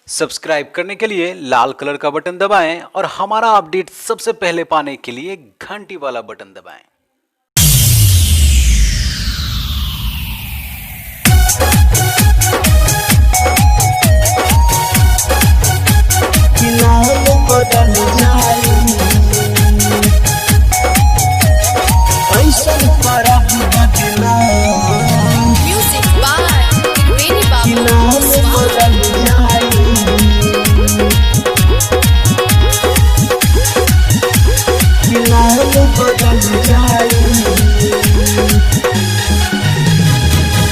Subscribe करने के लिए लाल कलर का बटन दबाएं और हमारा अपडेट सबसे पहले पाने के लिए घंटी वाला बटन दबाएं। Music by Veni Babu.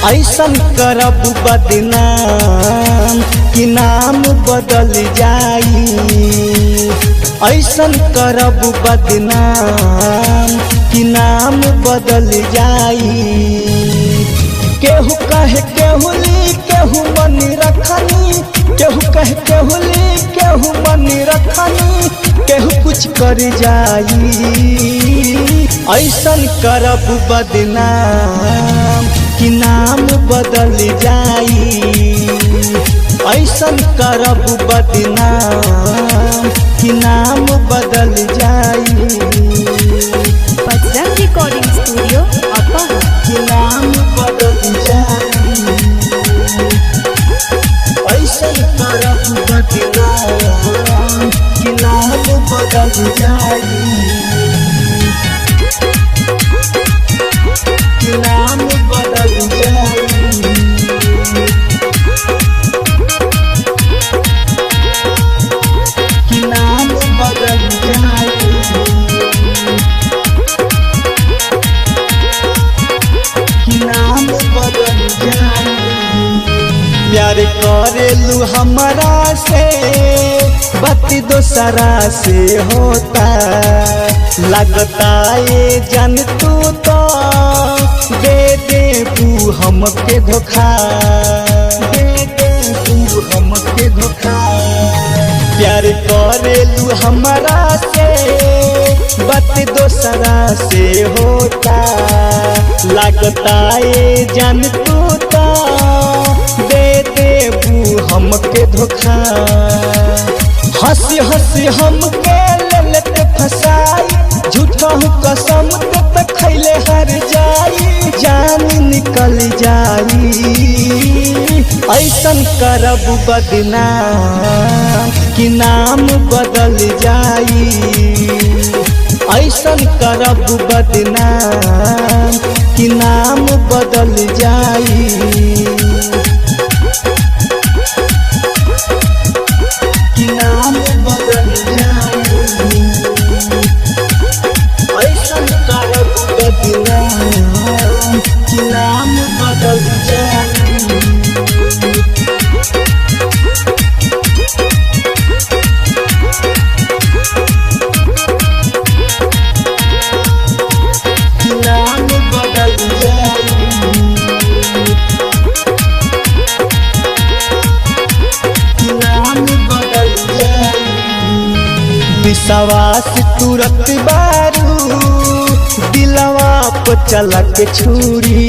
ऐसन करब बदनाम कि नाम बदल जाई। ऐसन करब बदनाम कि नाम बदल जाई। केहू कहे केहू ली केहू मन रखनी, केहू कहे केहू ली केहू मन रखनी, केहू कुछ कर जाई। ऐसन करब बदनाम कि नाम बदल जाई। ऐसन करब बदनाम कि नाम बदल जाई। बजरंग रिकॉर्डिंग स्टूडियो अपर कि नाम बदल जाई। ऐसन करब बदनाम कि नाम बदल जाई। कि नाम बदल जाई। कि नाम बदल जाई। कि नाम बदल जाई। प्यार करेलू हमरा से बाती दोसरा से होता। लगता ये जन तू तो दे देबू हमके धोखा। दे देबू हमके धोखा। प्यार करेलू हमरा से बात दोसरा से होता। लगता ये जन तू तो दे देबू हमके धोखा। हंसी हंसी हमके लेते फसाई। झूठा हूँ कसम ते खैले हर जाई। जान निकल जाई। ऐसन करब बदनाम कि नाम बदल जाई। ऐसन करब बदनाम कि नाम बदल जाई। कि नाम बदल जाई। ऐसन करब बदनाम कि नाम बदल जाई। कि नाम बदल जाई। कि नाम बदल जाई। विश्वास तुरत बारू दिलवा पे चलक छुरी।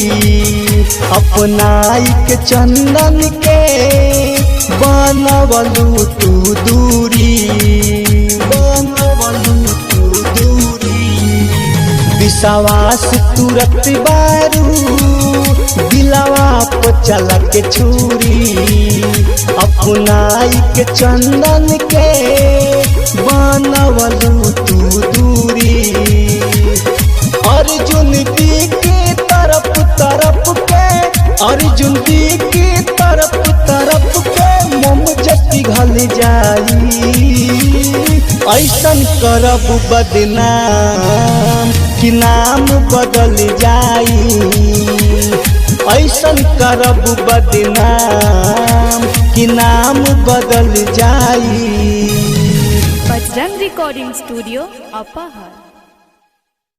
अपनाई के चंदन के बनवलू तू दूरी। बनवलू तू दूरी। विश्वास तुरत बारू दिलवा पे चलक छुरी। अपनाई के चंदन के बनवलू तू दूरी। अर्जुन दी की तरफ तरफ के, अर्जुन दी की तरफ तरफ के मोम जति घल जाई। ऐसन करब बदनाम कि नाम बदल जाई। ऐसन करब बदनाम कि नाम बदल जाई। बजरंग रिकॉर्डिंग स्टूडियो अपर।